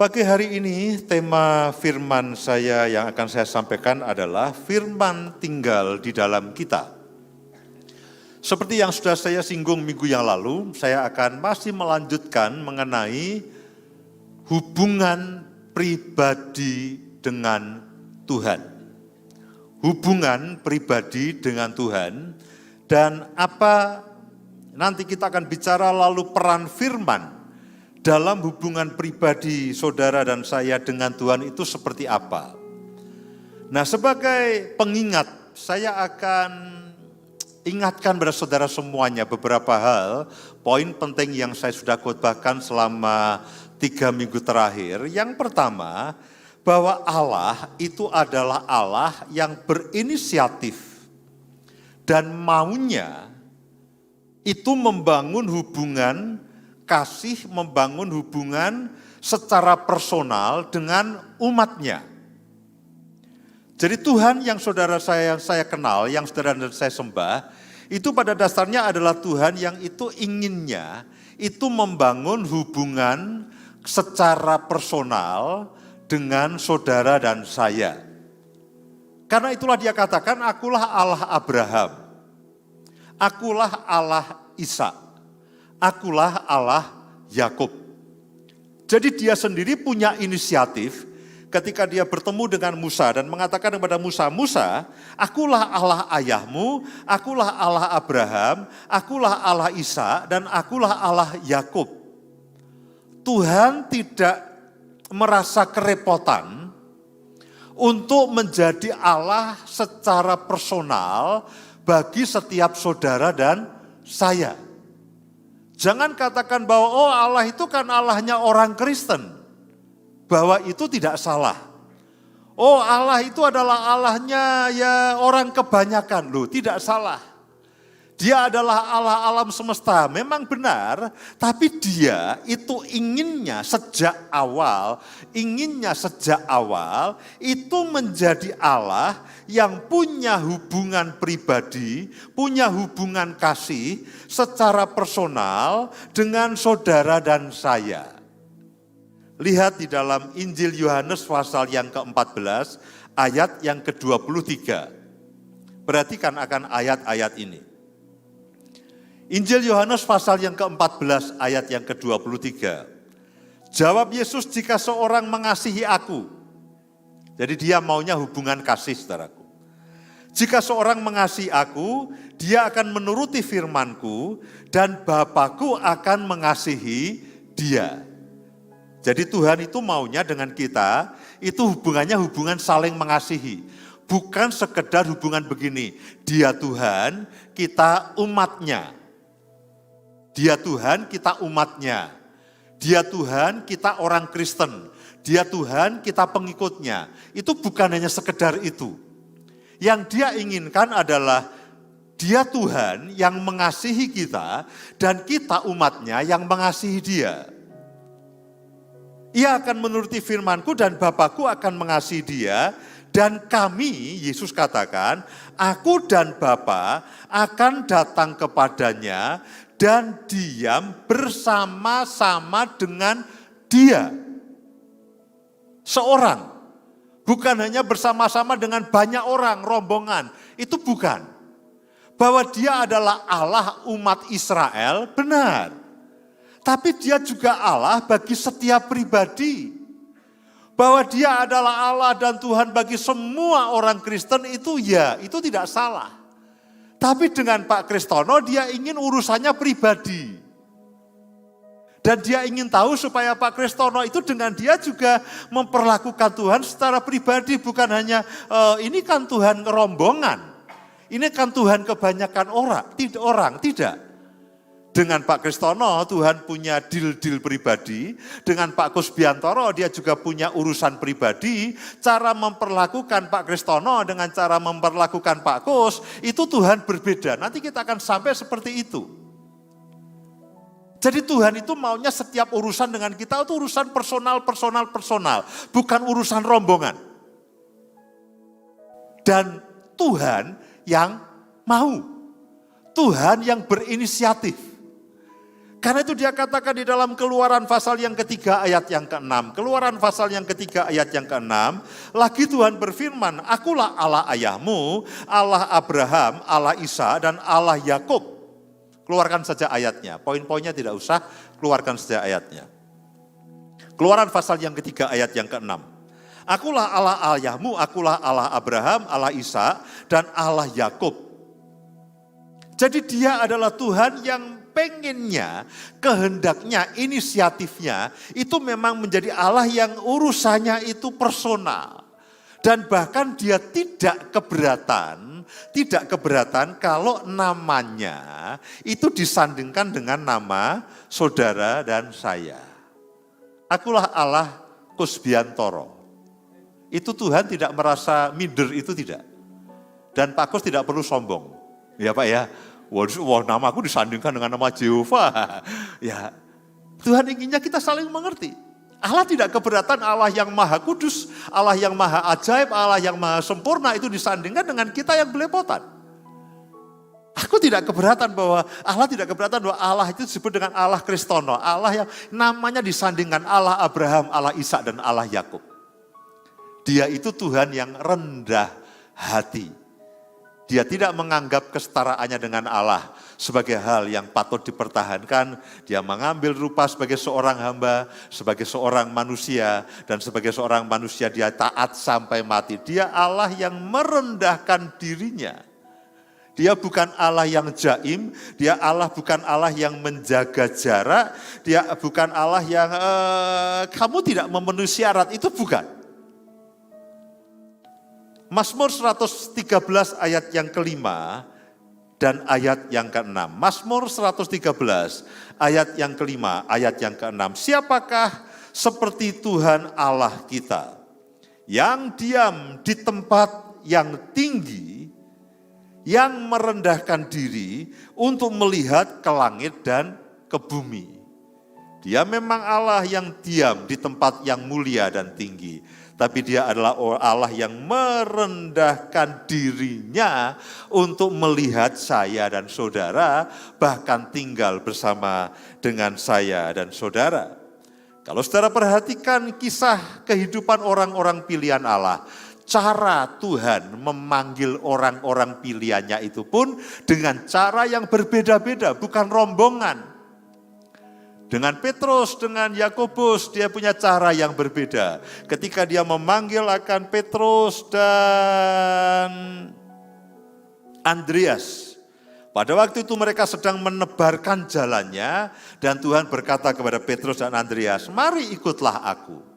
Pagi hari ini tema firman saya yang akan saya sampaikan adalah firman tinggal di dalam kita. Seperti yang sudah saya singgung minggu yang lalu, saya akan masih melanjutkan mengenai hubungan pribadi dengan Tuhan. Hubungan pribadi dengan Tuhan dan apa nanti kita akan bicara lalu peran firman dalam hubungan pribadi saudara dan saya dengan Tuhan itu seperti apa. Nah, sebagai pengingat, saya akan ingatkan pada saudara semuanya beberapa hal, poin penting yang saya sudah khotbahkan selama 3 minggu terakhir. Yang pertama, bahwa Allah itu adalah Allah yang berinisiatif dan maunya itu membangun hubungan kasih, membangun hubungan secara personal dengan umatnya. Jadi Tuhan yang saudara saya kenal, yang saudara dan saya sembah, itu pada dasarnya adalah Tuhan yang itu inginnya, itu membangun hubungan secara personal dengan saudara dan saya. Karena itulah dia katakan, akulah Allah Abraham, akulah Allah Ishak, akulah Allah Yakub. Jadi dia sendiri punya inisiatif ketika dia bertemu dengan Musa dan mengatakan kepada Musa, Musa, akulah Allah ayahmu, akulah Allah Abraham, akulah Allah Ishak, dan akulah Allah Yakub. Tuhan tidak merasa kerepotan untuk menjadi Allah secara personal bagi setiap saudara dan saya. Jangan katakan bahwa oh Allah itu kan Allahnya orang Kristen. Bahwa itu tidak salah. Oh Allah itu adalah Allahnya ya orang kebanyakan. Loh, tidak salah. Dia adalah Allah alam semesta, memang benar, tapi dia itu inginnya sejak awal itu menjadi Allah yang punya hubungan pribadi, punya hubungan kasih secara personal dengan saudara dan saya. Lihat di dalam Injil Yohanes pasal yang ke-14, ayat yang ke-23. Perhatikan akan ayat-ayat ini. Injil Yohanes pasal yang ke-14 ayat yang ke-23. Jawab Yesus, jika seorang mengasihi aku. Jadi dia maunya hubungan kasih, saudaraku. Jika seorang mengasihi aku, dia akan menuruti firman-Ku dan Bapa-Ku akan mengasihi dia. Jadi Tuhan itu maunya dengan kita, itu hubungannya hubungan saling mengasihi. Bukan sekedar hubungan begini, dia Tuhan, kita umatnya. Dia Tuhan, kita umatnya. Dia Tuhan, kita orang Kristen. Dia Tuhan, kita pengikutnya. Itu bukan hanya sekedar itu. Yang dia inginkan adalah dia Tuhan yang mengasihi kita dan kita umatnya yang mengasihi dia. Ia akan menuruti firman-Ku dan Bapa-Ku akan mengasihi dia. Dan kami, Yesus katakan, aku dan Bapa akan datang kepadanya dan diam bersama-sama dengan dia. Seorang, bukan hanya bersama-sama dengan banyak orang, rombongan, itu bukan. Bahwa dia adalah Allah umat Israel, benar. Tapi dia juga Allah bagi setiap pribadi. Bahwa dia adalah Allah dan Tuhan bagi semua orang Kristen itu ya, itu tidak salah. Tapi dengan Pak Kristono dia ingin urusannya pribadi. Dan dia ingin tahu supaya Pak Kristono itu dengan dia juga memperlakukan Tuhan secara pribadi. Bukan hanya ini kan Tuhan rombongan. Ini kan Tuhan kebanyakan orang, tidak. Dengan Pak Kristono Tuhan punya deal-deal pribadi. Dengan Pak Kusbiantoro dia juga punya urusan pribadi. Cara memperlakukan Pak Kristono dengan cara memperlakukan Pak Kus itu Tuhan berbeda. Nanti kita akan sampai seperti itu. Jadi Tuhan itu maunya setiap urusan dengan kita itu urusan personal. Bukan urusan rombongan. Dan Tuhan yang mau. Tuhan yang berinisiatif. Karena itu dia katakan di dalam Keluaran pasal yang ketiga ayat yang ke-6. Keluaran pasal yang ketiga ayat yang ke-6. Lagi Tuhan berfirman, akulah Allah ayahmu, Allah Abraham, Allah Isa, dan Allah Yakub. Keluarkan saja ayatnya, poin-poinnya tidak usah, keluarkan saja ayatnya. Keluaran pasal yang ketiga ayat yang ke-6. Akulah Allah ayahmu, akulah Allah Abraham, Allah Isa, dan Allah Yakub. Jadi dia adalah Tuhan yang pengennya, kehendaknya, inisiatifnya, itu memang menjadi Allah yang urusannya itu personal. Dan bahkan dia tidak keberatan kalau namanya itu disandingkan dengan nama saudara dan saya. Akulah Allah Kusbiantoro. Itu Tuhan tidak merasa minder, itu tidak. Dan Pak Kus tidak perlu sombong. Ya Pak ya, wah nama aku disandingkan dengan nama Jehova. Ya, Tuhan inginnya kita saling mengerti. Allah tidak keberatan Allah yang maha kudus, Allah yang maha ajaib, Allah yang maha sempurna itu disandingkan dengan kita yang belepotan. Aku tidak keberatan bahwa Allah itu disebut dengan Allah Kristono, Allah yang namanya disandingkan Allah Abraham, Allah Ishak, dan Allah Yakub. Dia itu Tuhan yang rendah hati. Dia tidak menganggap kesetaraannya dengan Allah sebagai hal yang patut dipertahankan. Dia mengambil rupa sebagai seorang hamba, sebagai seorang manusia, dan sebagai seorang manusia dia taat sampai mati. Dia Allah yang merendahkan dirinya. Dia bukan Allah yang jaim, dia Allah bukan Allah yang menjaga jarak, dia bukan Allah yang kamu tidak memenuhi syarat, itu bukan. Mazmur 113 ayat yang kelima dan ayat yang keenam. Mazmur 113 ayat yang kelima, ayat yang keenam. Siapakah seperti Tuhan Allah kita yang diam di tempat yang tinggi, yang merendahkan diri untuk melihat ke langit dan ke bumi. Dia memang Allah yang diam di tempat yang mulia dan tinggi, tapi dia adalah Allah yang merendahkan dirinya untuk melihat saya dan saudara, bahkan tinggal bersama dengan saya dan saudara. Kalau saudara perhatikan kisah kehidupan orang-orang pilihan Allah, cara Tuhan memanggil orang-orang pilihannya itu pun dengan cara yang berbeda-beda, bukan rombongan. Dengan Petrus, dengan Yakobus, dia punya cara yang berbeda. Ketika dia memanggil akan Petrus dan Andreas, pada waktu itu mereka sedang menebarkan jalannya, dan Tuhan berkata kepada Petrus dan Andreas, mari ikutlah aku.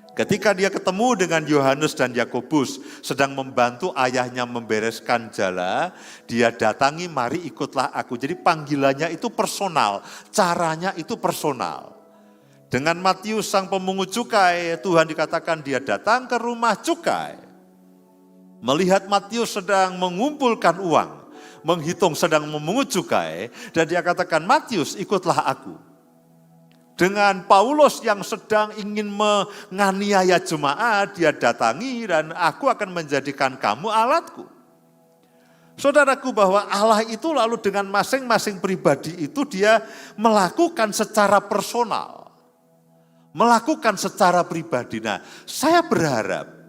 Ketika dia ketemu dengan Yohanes dan Yakobus sedang membantu ayahnya membereskan jala, dia datangi, mari ikutlah aku. Jadi panggilannya itu personal, caranya itu personal. Dengan Matius sang pemungut cukai, Tuhan dikatakan dia datang ke rumah cukai. Melihat Matius sedang mengumpulkan uang, menghitung sedang memungut cukai, dan dia katakan, Matius ikutlah aku. Dengan Paulus yang sedang ingin menganiaya jemaat, dia datangi dan aku akan menjadikan kamu alatku. Saudaraku, bahwa Allah itu lalu dengan masing-masing pribadi itu dia melakukan secara personal. Melakukan secara pribadi. Nah, saya berharap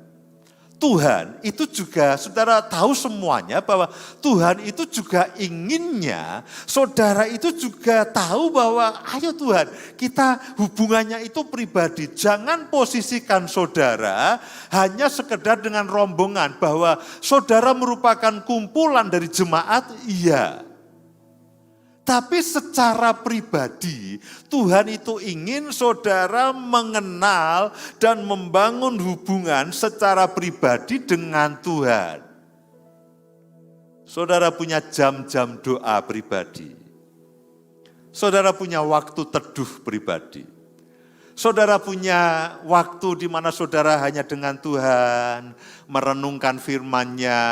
Tuhan itu juga, saudara tahu semuanya bahwa Tuhan itu juga inginnya, saudara itu juga tahu bahwa ayo Tuhan, kita hubungannya itu pribadi. Jangan posisikan saudara hanya sekedar dengan rombongan, bahwa saudara merupakan kumpulan dari jemaat, iya. Tapi secara pribadi, Tuhan itu ingin saudara mengenal dan membangun hubungan secara pribadi dengan Tuhan. Saudara punya jam-jam doa pribadi. Saudara punya waktu teduh pribadi. Saudara punya waktu di mana saudara hanya dengan Tuhan, merenungkan firman-Nya,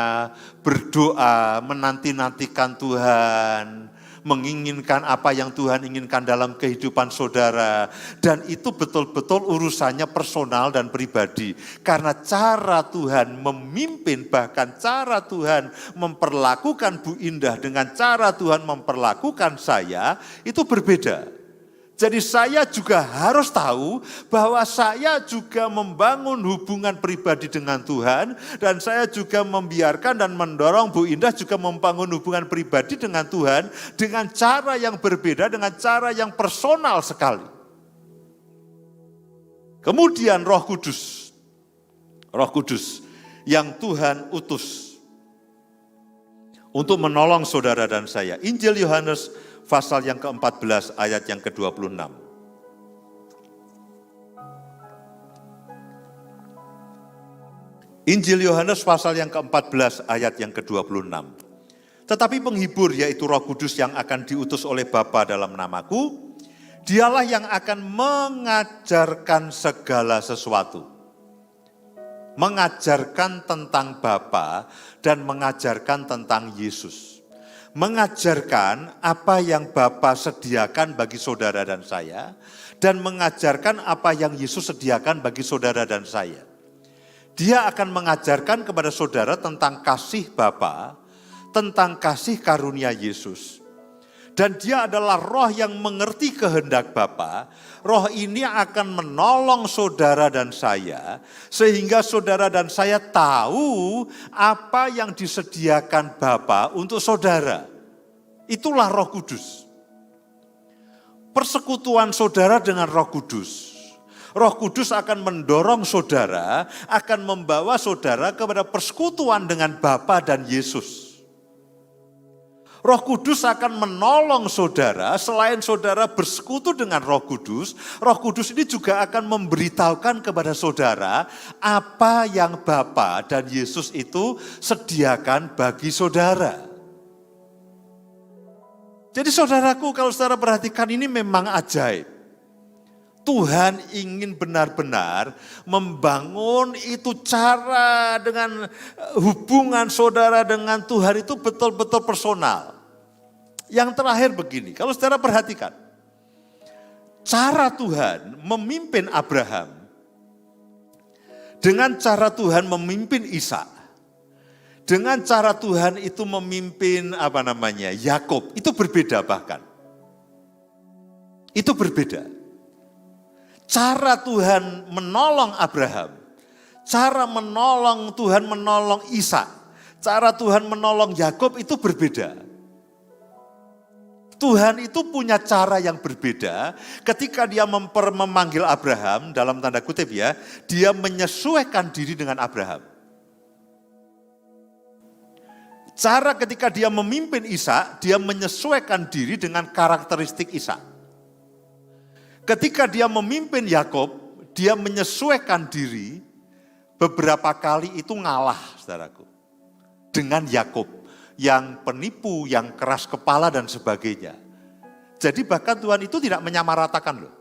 berdoa, menanti-nantikan Tuhan, menginginkan apa yang Tuhan inginkan dalam kehidupan saudara. Dan itu betul-betul urusannya personal dan pribadi. Karena cara Tuhan memimpin, bahkan cara Tuhan memperlakukan Bu Indah dengan cara Tuhan memperlakukan saya, itu berbeda. Jadi saya juga harus tahu bahwa saya juga membangun hubungan pribadi dengan Tuhan, dan saya juga membiarkan dan mendorong Bu Indah juga membangun hubungan pribadi dengan Tuhan dengan cara yang berbeda, dengan cara yang personal sekali. Kemudian Roh Kudus yang Tuhan utus untuk menolong saudara dan saya. Injil Yohanes pasal yang ke-14 ayat yang ke-26. Injil Yohanes pasal yang ke-14 ayat yang ke-26. Tetapi penghibur yaitu Roh Kudus yang akan diutus oleh Bapa dalam namaku, dialah yang akan mengajarkan segala sesuatu. Mengajarkan tentang Bapa dan mengajarkan tentang Yesus. Mengajarkan apa yang Bapa sediakan bagi saudara dan saya, dan mengajarkan apa yang Yesus sediakan bagi saudara dan saya. Dia akan mengajarkan kepada saudara tentang kasih Bapa, tentang kasih karunia Yesus. Dan dia adalah roh yang mengerti kehendak Bapa. Roh ini akan menolong saudara dan saya, sehingga saudara dan saya tahu apa yang disediakan Bapa untuk saudara. Itulah Roh Kudus. Persekutuan saudara dengan Roh Kudus. Roh Kudus akan mendorong saudara, akan membawa saudara kepada persekutuan dengan Bapa dan Yesus. Roh Kudus akan menolong saudara, selain saudara bersekutu dengan Roh Kudus ini juga akan memberitahukan kepada saudara apa yang Bapa dan Yesus itu sediakan bagi saudara. Jadi saudaraku, kalau saudara perhatikan, ini memang ajaib. Tuhan ingin benar-benar membangun itu cara dengan hubungan saudara dengan Tuhan itu betul-betul personal. Yang terakhir begini, kalau saudara perhatikan, cara Tuhan memimpin Abraham dengan cara Tuhan memimpin Ishak, dengan cara Tuhan itu memimpin Yakub, itu berbeda bahkan. Itu berbeda. Cara Tuhan menolong Abraham, cara Tuhan menolong Ishak, cara Tuhan menolong Yakub itu berbeda. Tuhan itu punya cara yang berbeda ketika dia memanggil Abraham, dalam tanda kutip ya, dia menyesuaikan diri dengan Abraham. Cara ketika dia memimpin Ishak, dia menyesuaikan diri dengan karakteristik Ishak. Ketika dia memimpin Yakub, dia menyesuaikan diri, beberapa kali itu ngalah, saudaraku, dengan Yakub yang penipu, yang keras kepala dan sebagainya. Jadi bahkan Tuhan itu tidak menyamaratakan loh,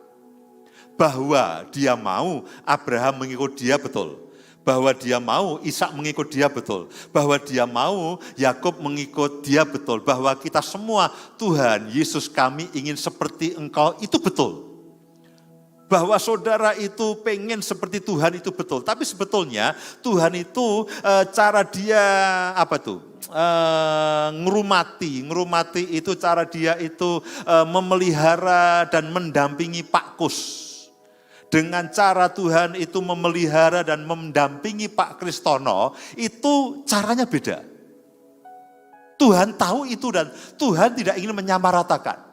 bahwa dia mau Abraham mengikut dia betul, bahwa dia mau Ishak mengikut dia betul, bahwa dia mau Yakub mengikut dia betul, bahwa kita semua, Tuhan Yesus kami ingin seperti Engkau, itu betul. Bahwa saudara itu pengen seperti Tuhan itu betul. Tapi sebetulnya Tuhan itu cara dia ngerumati itu cara dia itu memelihara dan mendampingi Pak Kus. Dengan cara Tuhan itu memelihara dan mendampingi Pak Kristono, itu caranya beda. Tuhan tahu itu dan Tuhan tidak ingin menyamaratakan.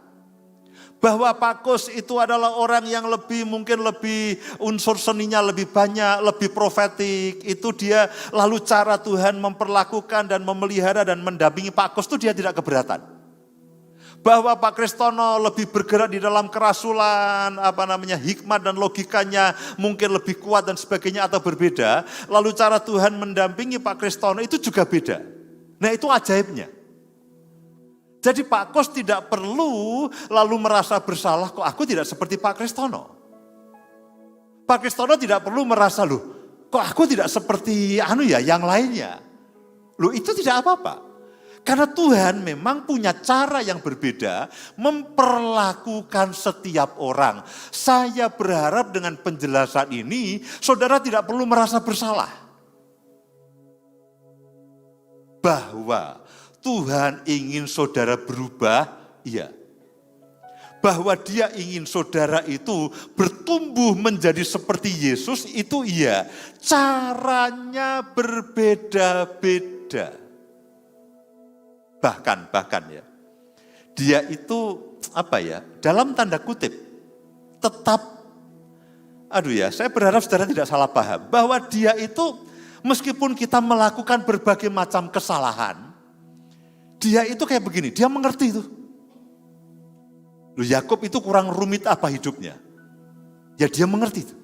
Bahwa Pak Kus itu adalah orang yang mungkin lebih unsur seninya lebih banyak, lebih profetik. Itu dia, lalu cara Tuhan memperlakukan dan memelihara dan mendampingi Pak Kus itu dia tidak keberatan. Bahwa Pak Kristono lebih bergerak di dalam kerasulan, hikmat dan logikanya mungkin lebih kuat dan sebagainya atau berbeda. Lalu cara Tuhan mendampingi Pak Kristono itu juga beda. Nah itu ajaibnya. Jadi Pak Kus tidak perlu lalu merasa bersalah, kok aku tidak seperti Pak Kristono. Pak Kristono tidak perlu merasa, kok aku tidak seperti yang lainnya. Itu tidak apa-apa. Karena Tuhan memang punya cara yang berbeda memperlakukan setiap orang. Saya berharap dengan penjelasan ini, saudara tidak perlu merasa bersalah. Bahwa Tuhan ingin saudara berubah, iya. Bahwa dia ingin saudara itu bertumbuh menjadi seperti Yesus, itu iya. Caranya berbeda-beda. Bahkan ya, dia itu dalam tanda kutip, tetap, saya berharap saudara tidak salah paham, bahwa dia itu meskipun kita melakukan berbagai macam kesalahan, dia itu kayak begini, dia mengerti itu. Yakub itu kurang rumit apa hidupnya? Ya dia mengerti itu.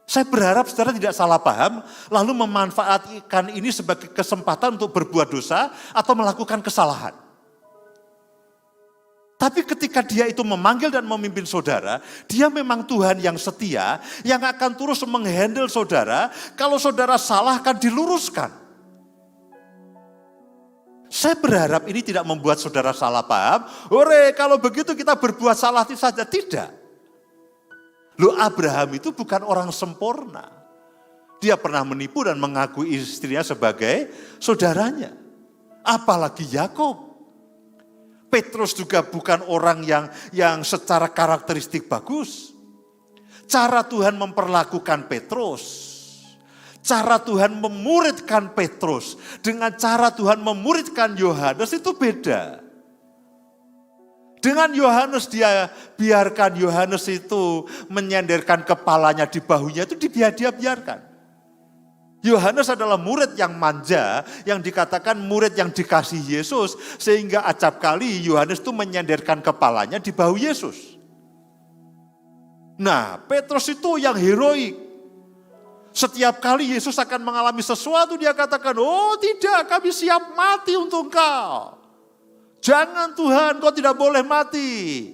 Saya berharap saudara tidak salah paham, lalu memanfaatkan ini sebagai kesempatan untuk berbuat dosa atau melakukan kesalahan. Tapi ketika dia itu memanggil dan memimpin saudara, dia memang Tuhan yang setia, yang akan terus menghandle saudara, kalau saudara salah akan diluruskan. Saya berharap ini tidak membuat saudara salah paham, kalau begitu kita berbuat salah saja, tidak. Abraham itu bukan orang sempurna. Dia pernah menipu dan mengaku istrinya sebagai saudaranya. Apalagi Yakub. Petrus juga bukan orang yang secara karakteristik bagus. Cara Tuhan memperlakukan Petrus, cara Tuhan memuridkan Petrus, dengan cara Tuhan memuridkan Yohanes itu beda. Dengan Yohanes, dia biarkan Yohanes itu menyenderkan kepalanya di bahunya, itu dia biarkan. Yohanes adalah murid yang manja, yang dikatakan murid yang dikasih Yesus, sehingga acap kali Yohanes itu menyenderkan kepalanya di bahu Yesus. Nah, Petrus itu yang heroik. Setiap kali Yesus akan mengalami sesuatu, dia katakan, oh tidak, kami siap mati untuk engkau. Jangan Tuhan, kau tidak boleh mati.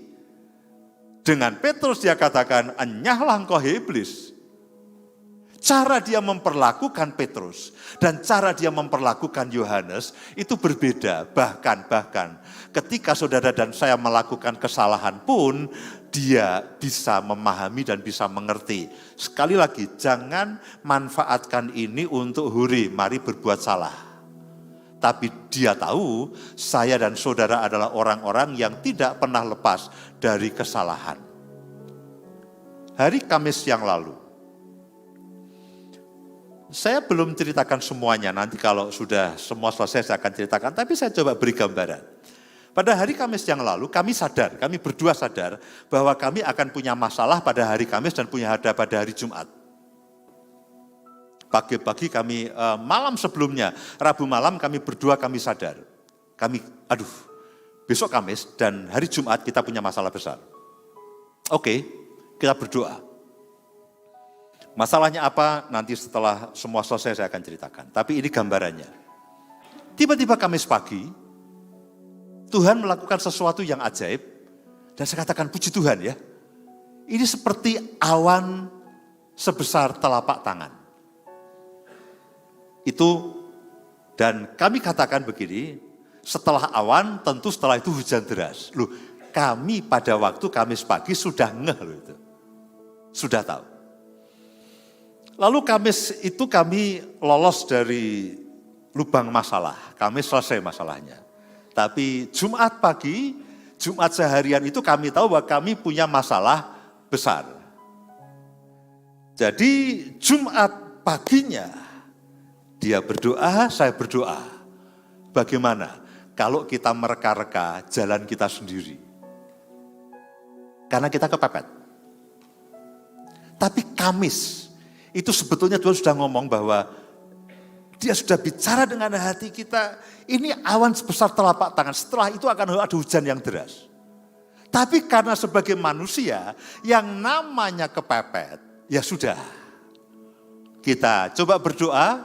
Dengan Petrus dia katakan, enyahlah engkau iblis. Cara dia memperlakukan Petrus dan cara dia memperlakukan Yohanes itu berbeda. Bahkan ketika saudara dan saya melakukan kesalahan pun, dia bisa memahami dan bisa mengerti. Sekali lagi, jangan manfaatkan ini untuk mari berbuat salah. Tapi dia tahu saya dan saudara adalah orang-orang yang tidak pernah lepas dari kesalahan. Hari Kamis yang lalu, saya belum ceritakan semuanya, nanti kalau sudah semua selesai saya akan ceritakan, tapi saya coba beri gambaran. Pada hari Kamis yang lalu kami berdua sadar bahwa kami akan punya masalah pada hari Kamis dan punya pada hari Jumat. Pagi-pagi kami, malam sebelumnya, Rabu malam kami berdua kami sadar. Besok Kamis dan hari Jumat kita punya masalah besar. Oke, kita berdoa. Masalahnya apa? Nanti setelah semua selesai saya akan ceritakan. Tapi ini gambarannya. Tiba-tiba Kamis pagi, Tuhan melakukan sesuatu yang ajaib. Dan saya katakan puji Tuhan ya. Ini seperti awan sebesar telapak tangan. Dan kami katakan begini, setelah awan tentu setelah itu hujan deras. Kami pada waktu Kamis pagi sudah itu. Sudah tahu. Lalu Kamis itu kami lolos dari lubang masalah. Kami selesai masalahnya. Tapi Jumat pagi, Jumat seharian itu kami tahu bahwa kami punya masalah besar. Jadi Jumat paginya, dia berdoa, saya berdoa. Bagaimana kalau kita mereka-reka jalan kita sendiri? Karena kita kepepet. Tapi Kamis, itu sebetulnya Tuhan sudah ngomong bahwa dia sudah bicara dengan hati kita. Ini awan sebesar telapak tangan, setelah itu akan ada hujan yang deras. Tapi karena sebagai manusia yang namanya kepepet, ya sudah. Kita coba berdoa,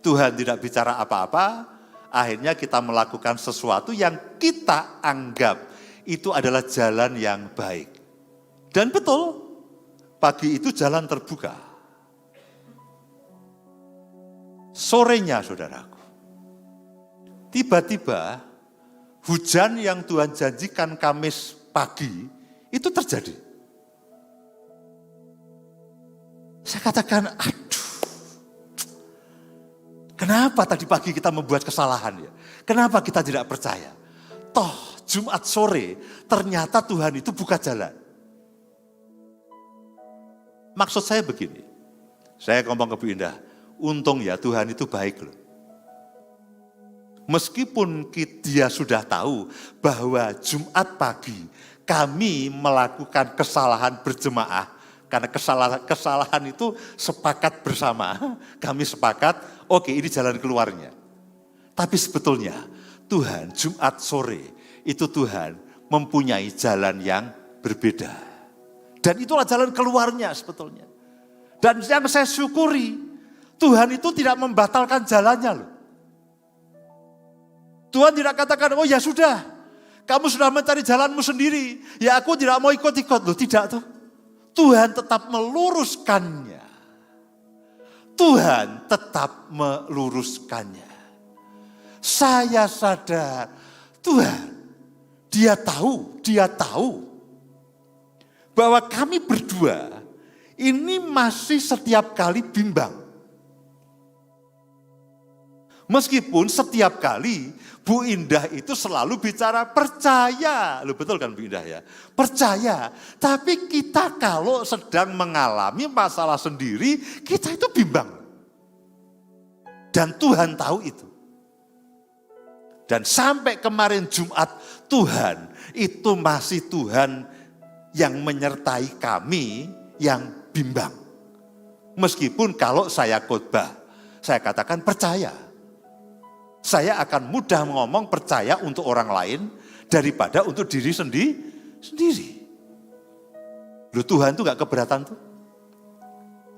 Tuhan tidak bicara apa-apa, akhirnya kita melakukan sesuatu yang kita anggap itu adalah jalan yang baik. Dan betul, pagi itu jalan terbuka. Sorenya saudaraku, tiba-tiba hujan yang Tuhan janjikan Kamis pagi itu terjadi. Saya katakan, aduh, kenapa tadi pagi kita membuat kesalahan ya? Kenapa kita tidak percaya? Toh Jumat sore ternyata Tuhan itu buka jalan. Maksud saya begini, saya ngomong ke Bu Indah, untung ya Tuhan itu baik loh. Meskipun dia sudah tahu bahwa Jumat pagi kami melakukan kesalahan berjemaah, karena kesalahan itu sepakat bersama, kami sepakat, oke, ini jalan keluarnya. Tapi sebetulnya Tuhan Jumat sore itu Tuhan mempunyai jalan yang berbeda. Dan itulah jalan keluarnya sebetulnya. Dan yang saya syukuri, Tuhan itu tidak membatalkan jalannya loh. Tuhan tidak katakan, oh ya sudah, kamu sudah mencari jalanmu sendiri, ya aku tidak mau ikut-ikut. Loh tidak tuh. Tuhan tetap meluruskannya. Tuhan tetap meluruskannya. Saya sadar, Tuhan, dia tahu bahwa kami berdua ini masih setiap kali bimbang. Meskipun setiap kali Bu Indah itu selalu bicara percaya. Loh betul kan Bu Indah ya? Percaya. Tapi kita kalau sedang mengalami masalah sendiri, kita itu bimbang. Dan Tuhan tahu itu. Dan sampai kemarin Jumat, Tuhan itu masih Tuhan yang menyertai kami yang bimbang. Meskipun kalau saya khotbah, saya katakan percaya. Saya akan mudah ngomong percaya untuk orang lain daripada untuk diri sendiri. Loh Tuhan tuh gak keberatan tuh.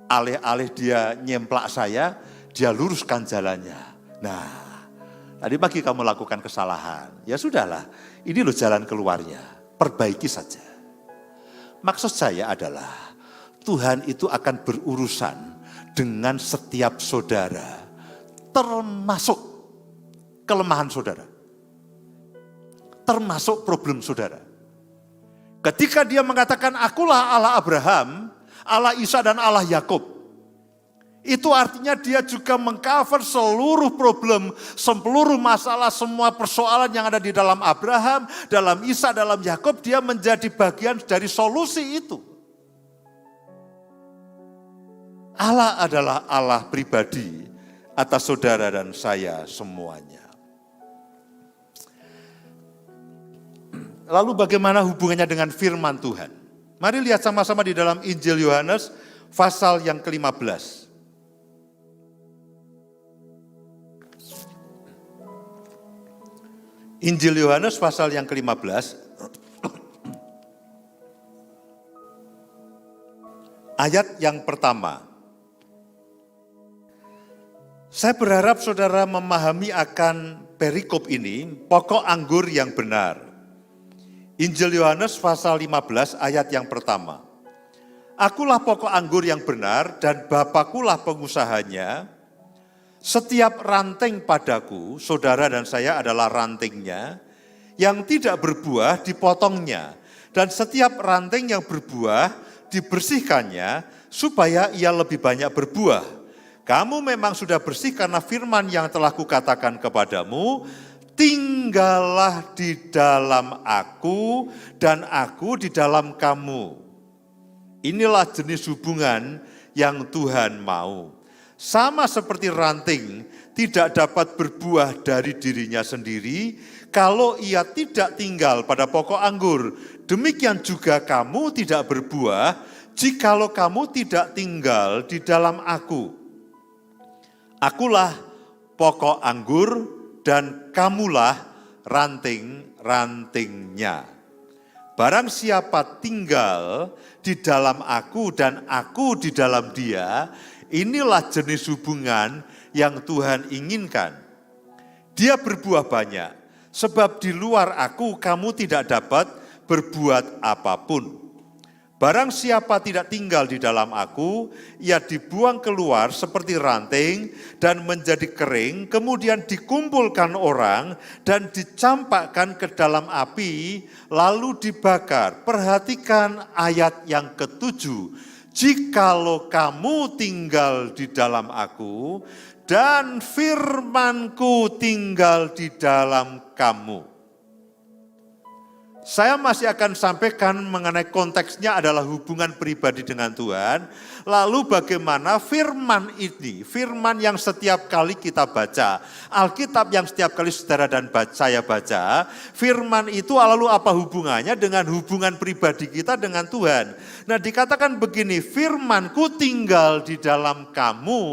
Alih-alih dia nyemplak saya, dia luruskan jalannya. Nah, tadi pagi kamu lakukan kesalahan. Ya sudahlah, ini loh jalan keluarnya. Perbaiki saja. Maksud saya adalah Tuhan itu akan berurusan dengan setiap saudara. Termasuk kelemahan saudara. Termasuk problem saudara. Ketika dia mengatakan akulah Allah Abraham, Allah Isa dan Allah Yakub. Itu artinya dia juga mengcover seluruh problem, seluruh masalah, semua persoalan yang ada di dalam Abraham, dalam Isa, dalam Yakub, dia menjadi bagian dari solusi itu. Allah adalah Allah pribadi atas saudara dan saya semuanya. Lalu bagaimana hubungannya dengan firman Tuhan? Mari lihat sama-sama di dalam Injil Yohanes pasal yang ke-15. Injil Yohanes pasal yang ke-15. Ayat yang pertama. Saya berharap saudara memahami akan perikop ini, pokok anggur yang benar. Injil Yohanes pasal 15 ayat yang pertama. Akulah pokok anggur yang benar dan Bapakulah pengusahanya. Setiap ranting padaku, saudara dan saya adalah rantingnya, yang tidak berbuah dipotongnya. Dan setiap ranting yang berbuah dibersihkannya supaya ia lebih banyak berbuah. Kamu memang sudah bersih karena firman yang telah kukatakan kepadamu. Tinggallah di dalam aku dan aku di dalam kamu. Inilah jenis hubungan yang Tuhan mau. Sama seperti ranting tidak dapat berbuah dari dirinya sendiri kalau ia tidak tinggal pada pokok anggur. Demikian juga kamu tidak berbuah jikalau kamu tidak tinggal di dalam aku. Akulah pokok anggur dan kamulah ranting-rantingnya. Barang siapa tinggal di dalam aku dan aku di dalam dia, inilah jenis hubungan yang Tuhan inginkan. Dia berbuah banyak, sebab di luar aku kamu tidak dapat berbuat apapun. Barang siapa tidak tinggal di dalam aku, ia dibuang keluar seperti ranting dan menjadi kering, kemudian dikumpulkan orang dan dicampakkan ke dalam api, lalu dibakar. Perhatikan ayat yang ketujuh. Jikalau kamu tinggal di dalam aku, dan firmanku tinggal di dalam kamu. Saya masih akan sampaikan mengenai konteksnya adalah hubungan pribadi dengan Tuhan. Lalu bagaimana firman ini, firman yang setiap kali kita baca, Alkitab yang setiap kali saudara dan saya baca, firman itu lalu apa hubungannya dengan hubungan pribadi kita dengan Tuhan. Nah dikatakan begini, firmanku tinggal di dalam kamu,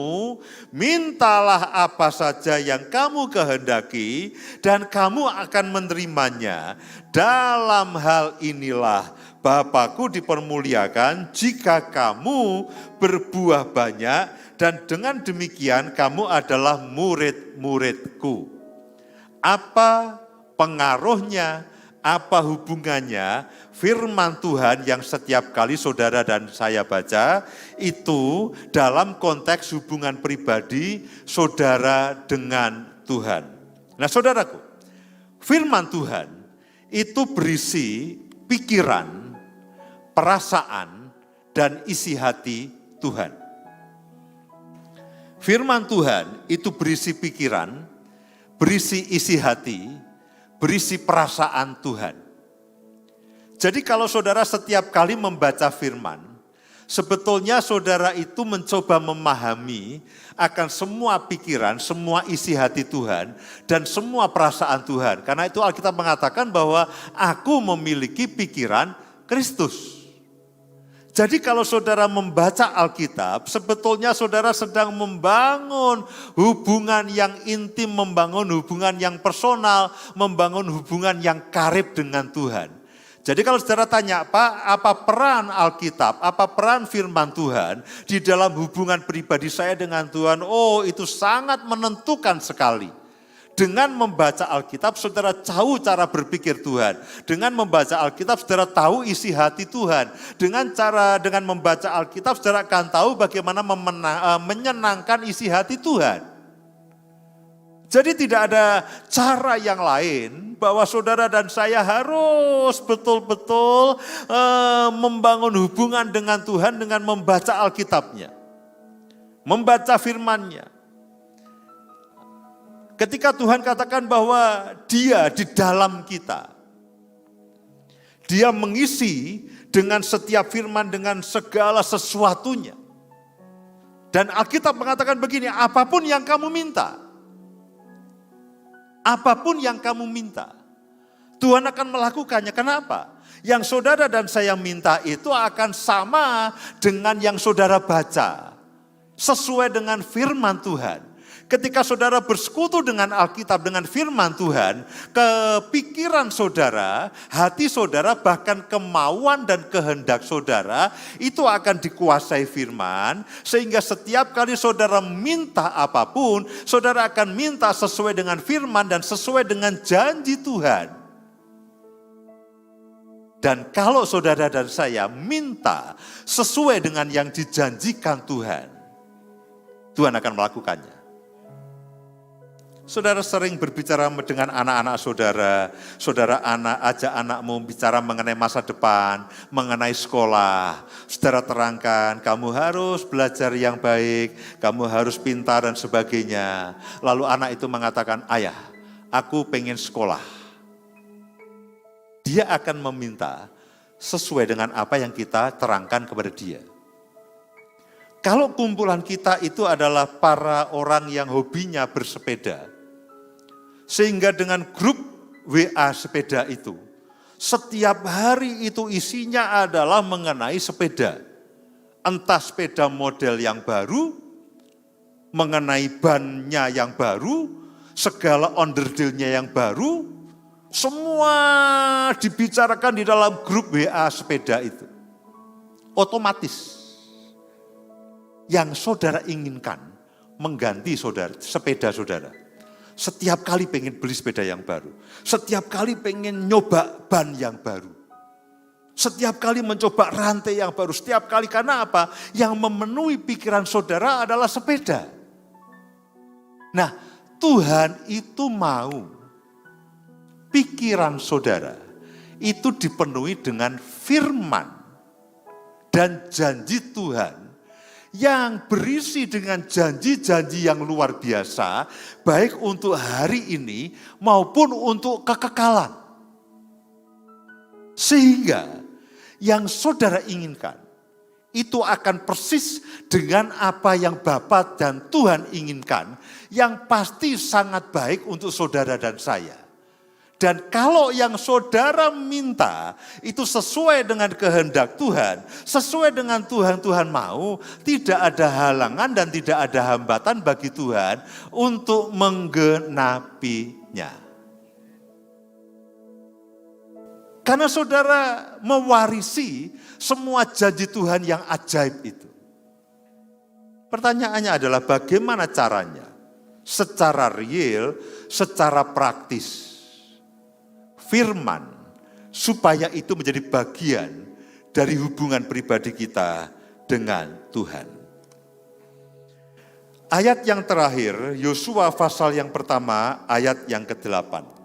mintalah apa saja yang kamu kehendaki dan kamu akan menerimanya. Dalam hal inilah Bapakku dipermuliakan jika kamu berbuah banyak dan dengan demikian kamu adalah murid-muridku. Apa pengaruhnya, apa hubungannya firman Tuhan yang setiap kali saudara dan saya baca itu dalam konteks hubungan pribadi saudara dengan Tuhan. Nah saudaraku, firman Tuhan itu berisi pikiran, perasaan, dan isi hati Tuhan. Firman Tuhan itu berisi pikiran, berisi isi hati, berisi perasaan Tuhan. Jadi kalau saudara setiap kali membaca firman, sebetulnya saudara itu mencoba memahami akan semua pikiran, semua isi hati Tuhan, dan semua perasaan Tuhan. Karena itu Alkitab mengatakan bahwa aku memiliki pikiran Kristus. Jadi kalau saudara membaca Alkitab, sebetulnya saudara sedang membangun hubungan yang intim, membangun hubungan yang personal, membangun hubungan yang karib dengan Tuhan. Jadi kalau saudara tanya, Pak, apa peran Alkitab, apa peran firman Tuhan di dalam hubungan pribadi saya dengan Tuhan? Oh, itu sangat menentukan sekali. Dengan membaca Alkitab, saudara tahu cara berpikir Tuhan. Dengan membaca Alkitab, saudara tahu isi hati Tuhan. Dengan membaca Alkitab, saudara akan tahu bagaimana menyenangkan isi hati Tuhan. Jadi tidak ada cara yang lain bahwa saudara dan saya harus betul-betul membangun hubungan dengan Tuhan dengan membaca Alkitabnya. Membaca firman-Nya. Ketika Tuhan katakan bahwa Dia di dalam kita, Dia mengisi dengan setiap firman dengan segala sesuatunya. Dan Alkitab mengatakan begini, apapun yang kamu minta, apapun yang kamu minta, Tuhan akan melakukannya. Kenapa? Yang saudara dan saya minta itu akan sama dengan yang saudara baca, sesuai dengan firman Tuhan. Ketika saudara bersekutu dengan Alkitab, dengan firman Tuhan, kepikiran saudara, hati saudara, bahkan kemauan dan kehendak saudara, itu akan dikuasai firman, sehingga setiap kali saudara minta apapun, saudara akan minta sesuai dengan firman dan sesuai dengan janji Tuhan. Dan kalau saudara dan saya minta sesuai dengan yang dijanjikan Tuhan, Tuhan akan melakukannya. Saudara sering berbicara dengan anak-anak saudara, saudara ajak anakmu bicara mengenai masa depan, mengenai sekolah. Saudara terangkan, kamu harus belajar yang baik, kamu harus pintar dan sebagainya. Lalu anak itu mengatakan, ayah, aku pengen sekolah. Dia akan meminta sesuai dengan apa yang kita terangkan kepada dia. Kalau kumpulan kita itu adalah para orang yang hobinya bersepeda, sehingga dengan grup WA sepeda itu, setiap hari itu isinya adalah mengenai sepeda. Entah sepeda model yang baru, mengenai bannya yang baru, segala onderdilnya yang baru, semua dibicarakan di dalam grup WA sepeda itu. Otomatis yang saudara inginkan mengganti sepeda saudara. Setiap kali pengen beli sepeda yang baru. Setiap kali pengen nyoba ban yang baru. Setiap kali mencoba rantai yang baru, setiap kali, karena apa? Yang memenuhi pikiran saudara adalah sepeda. Nah, Tuhan itu mau pikiran saudara itu dipenuhi dengan firman dan janji Tuhan yang berisi dengan janji-janji yang luar biasa, baik untuk hari ini maupun untuk kekekalan. Sehingga yang saudara inginkan itu akan persis dengan apa yang Bapa dan Tuhan inginkan, yang pasti sangat baik untuk saudara dan saya. Dan kalau yang saudara minta itu sesuai dengan kehendak Tuhan, sesuai dengan Tuhan mau, tidak ada halangan dan tidak ada hambatan bagi Tuhan untuk menggenapinya. Karena saudara mewarisi semua janji Tuhan yang ajaib itu. Pertanyaannya adalah bagaimana caranya? Secara real, secara praktis. Firman, supaya itu menjadi bagian dari hubungan pribadi kita dengan Tuhan. Ayat yang terakhir, Yosua pasal yang pertama, ayat yang ke-8.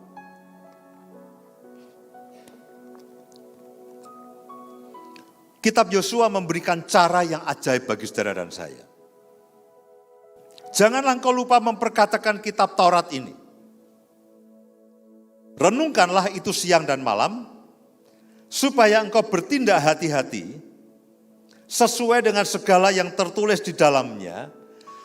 Kitab Yosua memberikan cara yang ajaib bagi saudara dan saya. Janganlah engkau lupa memperkatakan kitab Taurat ini. Renungkanlah itu siang dan malam, supaya engkau bertindak hati-hati, sesuai dengan segala yang tertulis di dalamnya,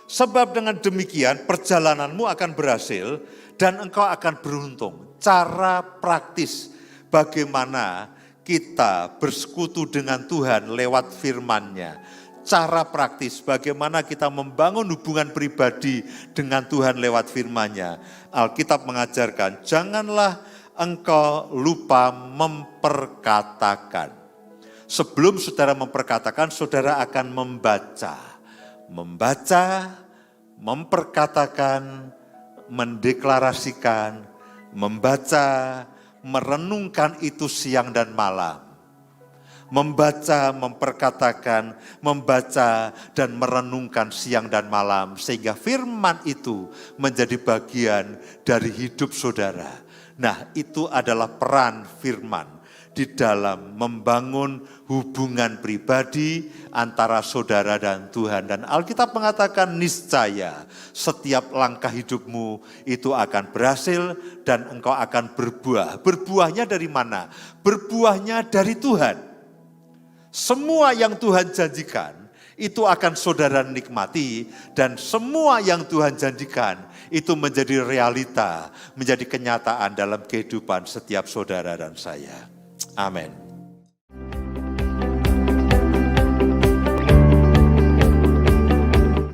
sebab dengan demikian perjalananmu akan berhasil, dan engkau akan beruntung. Cara praktis bagaimana kita bersekutu dengan Tuhan lewat firman-Nya. Cara praktis bagaimana kita membangun hubungan pribadi dengan Tuhan lewat firman-Nya. Alkitab mengajarkan, janganlah engkau lupa memperkatakan. Sebelum saudara memperkatakan, saudara akan membaca. Membaca, memperkatakan, mendeklarasikan, membaca, merenungkan itu siang dan malam. Membaca, memperkatakan, membaca, dan merenungkan siang dan malam. Sehingga firman itu menjadi bagian dari hidup saudara. Nah, itu adalah peran firman di dalam membangun hubungan pribadi antara saudara dan Tuhan. Dan Alkitab mengatakan niscaya setiap langkah hidupmu itu akan berhasil dan engkau akan berbuah. Berbuahnya dari mana? Berbuahnya dari Tuhan. Semua yang Tuhan janjikan itu akan saudara nikmati, dan semua yang Tuhan janjikan itu menjadi realita, menjadi kenyataan dalam kehidupan setiap saudara dan saya. Amin.